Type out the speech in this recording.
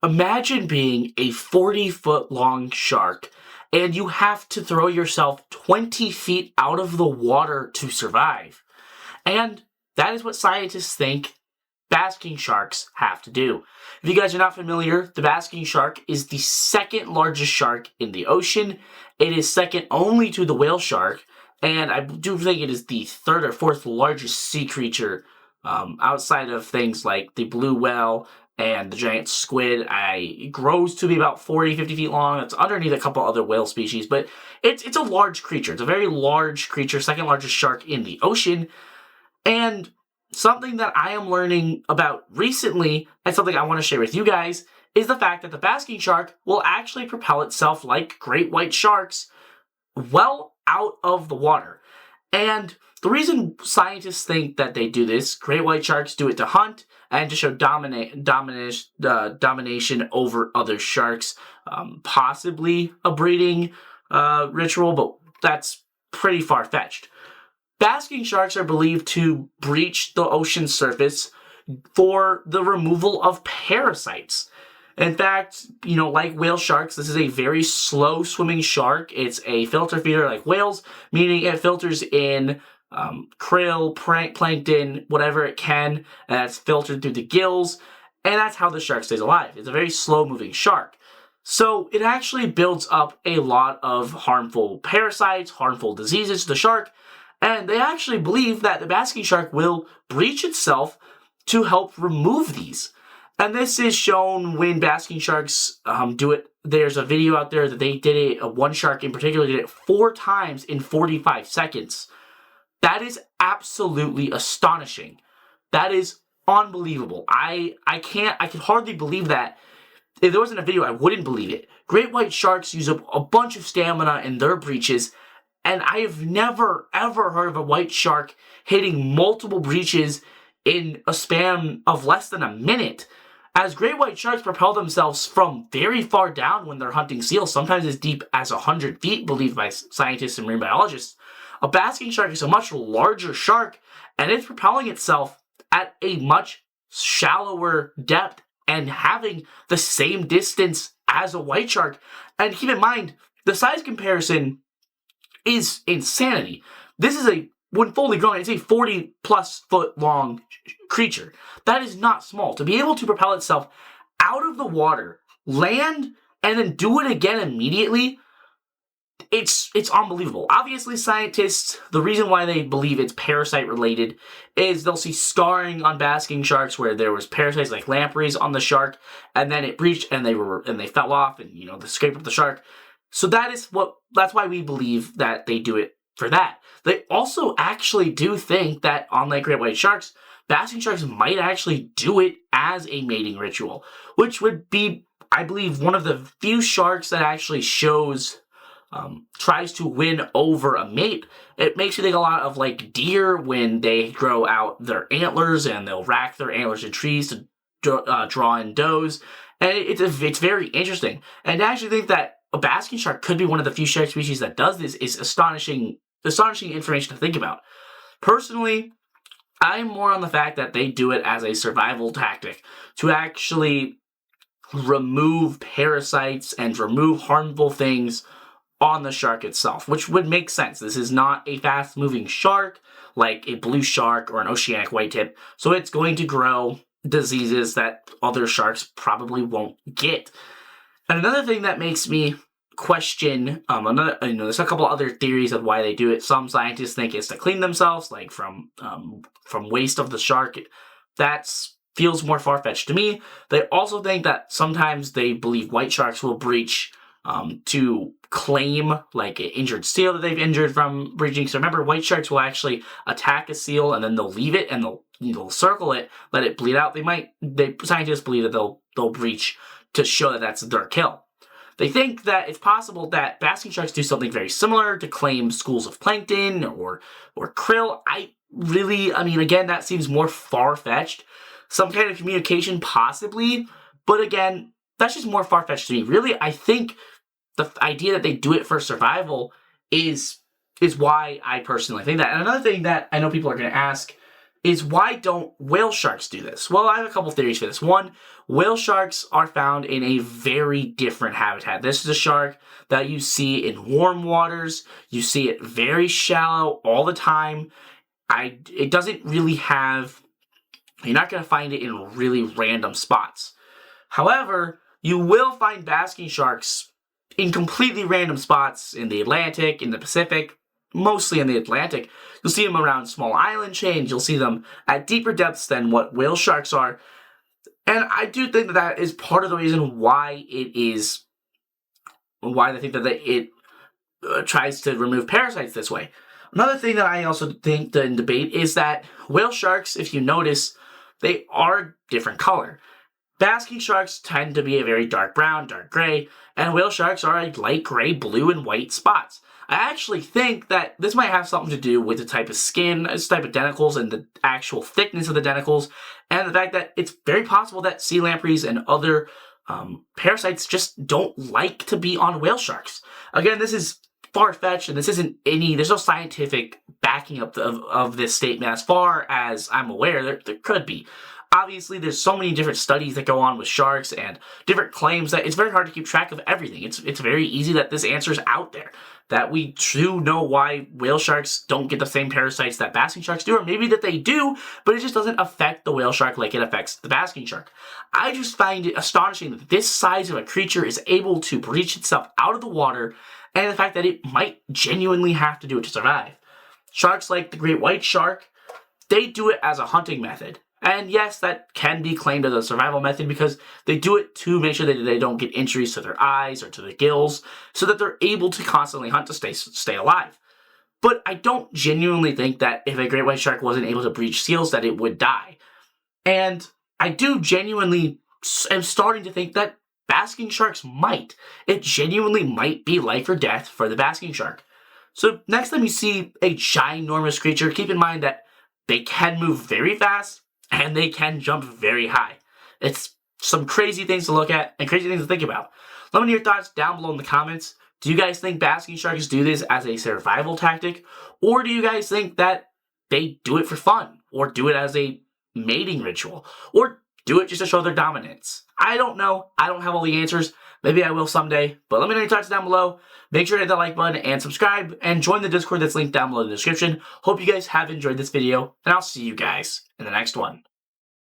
Imagine being a 40-foot long shark and you have to throw yourself 20 feet out of the water to survive. And that is what scientists think basking sharks have to do. If you guys are not familiar, the basking shark is the second largest shark in the ocean. It is second only to the whale shark, and I do think it is the third or fourth largest sea creature outside of things like the blue whale and the giant squid. It grows to be about 40, 50 feet long. It's underneath a couple other whale species, but it's a large creature. It's a very large creature, second largest shark in the ocean. And something that I am learning about recently, and something I want to share with you guys, is the fact that the basking shark will actually propel itself like great white sharks well out of the water. And the reason scientists think that they do this, great white sharks do it to hunt and to show domination over other sharks, possibly a breeding ritual, but that's pretty far-fetched. Basking sharks are believed to breach the ocean surface for the removal of parasites. In fact, like whale sharks, this is a very slow swimming shark. It's a filter feeder like whales, meaning it filters in krill, plankton, whatever it can, and it's filtered through the gills, and that's how the shark stays alive. It's a very slow moving shark. So it actually builds up a lot of harmful parasites, harmful diseases to the shark, and they actually believe that the basking shark will breach itself to help remove these. And this is shown when basking sharks do it. There's a video out there that they did it, one shark in particular did it 4 times in 45 seconds. That is absolutely astonishing. That is unbelievable. I can hardly believe that. If there wasn't a video, I wouldn't believe it. Great white sharks use up a bunch of stamina in their breaches, and I have never, ever heard of a white shark hitting multiple breaches in a span of less than a minute. As great white sharks propel themselves from very far down when they're hunting seals, sometimes as deep as 100 feet, believed by scientists and marine biologists, a basking shark is a much larger shark, and it's propelling itself at a much shallower depth and having the same distance as a white shark. And keep in mind, the size comparison is insanity. This is when fully grown, it's a 40-plus foot long creature. That is not small. To be able to propel itself out of the water, land, and then do it again immediately, it's unbelievable. Obviously, scientists, the reason why they believe it's parasite related is they'll see scarring on basking sharks where there was parasites like lampreys on the shark, and then it breached and they fell off and they scraped up the shark. So that's why we believe that they do it for that. They also actually do think that, unlike great white sharks, basking sharks might actually do it as a mating ritual, which would be, I believe, one of the few sharks that actually tries to win over a mate. It makes you think a lot of like deer when they grow out their antlers and they'll rack their antlers in trees to draw in does. And it's very interesting. And to actually think that a basking shark could be one of the few shark species that does this is astonishing information to think about. Personally, I'm more on the fact that they do it as a survival tactic to actually remove parasites and remove harmful things on the shark itself, which would make sense. This is not a fast-moving shark like a blue shark or an oceanic whitetip, so it's going to grow diseases that other sharks probably won't get. And another thing that makes me question, there's a couple other theories of why they do it. Some scientists think it's to clean themselves, like from waste of the shark. That feels more far-fetched to me. They also think that sometimes they believe white sharks will breach to claim like an injured seal that they've injured from breaching. So remember, white sharks will actually attack a seal and then they'll leave it and they'll circle it, let it bleed out. Scientists believe that they'll breach to show that that's their kill. They think that it's possible that basking sharks do something very similar to claim schools of plankton or krill. Again, that seems more far-fetched. Some kind of communication, possibly, but again, that's just more far-fetched to me. Really, I think the idea that they do it for survival is why I personally think that. And another thing that I know people are going to ask is why don't whale sharks do this? Well, I have a couple theories for this. One, whale sharks are found in a very different habitat. This is a shark that you see in warm waters. You see it very shallow all the time. It doesn't really have, you're not going to find it in really random spots. However, you will find basking sharks in completely random spots in the Atlantic, in the Pacific, mostly in the Atlantic. You'll see them around small island chains. You'll see them at deeper depths than what whale sharks are. And I do think that that is part of the reason why I think that it tries to remove parasites this way. Another thing that I also think in debate is that whale sharks, if you notice, they are different color. Basking sharks tend to be a very dark brown, dark gray, and whale sharks are a light gray, blue, and white spots. I actually think that this might have something to do with the type of skin, the type of denticles, and the actual thickness of the denticles, and the fact that it's very possible that sea lampreys and other parasites just don't like to be on whale sharks. Again, this is far-fetched, and there's no scientific backing up of this statement as far as I'm aware. There could be. Obviously, there's so many different studies that go on with sharks and different claims that it's very hard to keep track of everything. It's very easy that this answer's out there, that we do know why whale sharks don't get the same parasites that basking sharks do, or maybe that they do, but it just doesn't affect the whale shark like it affects the basking shark. I just find it astonishing that this size of a creature is able to breach itself out of the water, and the fact that it might genuinely have to do it to survive. Sharks like the great white shark, they do it as a hunting method. And yes, that can be claimed as a survival method because they do it to make sure that they don't get injuries to their eyes or to their gills so that they're able to constantly hunt to stay alive. But I don't genuinely think that if a great white shark wasn't able to breach seals that it would die. And I do genuinely am starting to think that basking sharks might. It genuinely might be life or death for the basking shark. So next time you see a ginormous creature, keep in mind that they can move very fast and they can jump very high. It's some crazy things to look at and crazy things to think about. Let me know your thoughts down below in the comments. Do you guys think basking sharks do this as a survival tactic? Or do you guys think that they do it for fun? Or do it as a mating ritual? Or do it just to show their dominance? I don't know. I don't have all the answers. Maybe I will someday. But let me know your thoughts down below. Make sure to hit that like button and subscribe. And join the Discord that's linked down below in the description. Hope you guys have enjoyed this video. And I'll see you guys in the next one.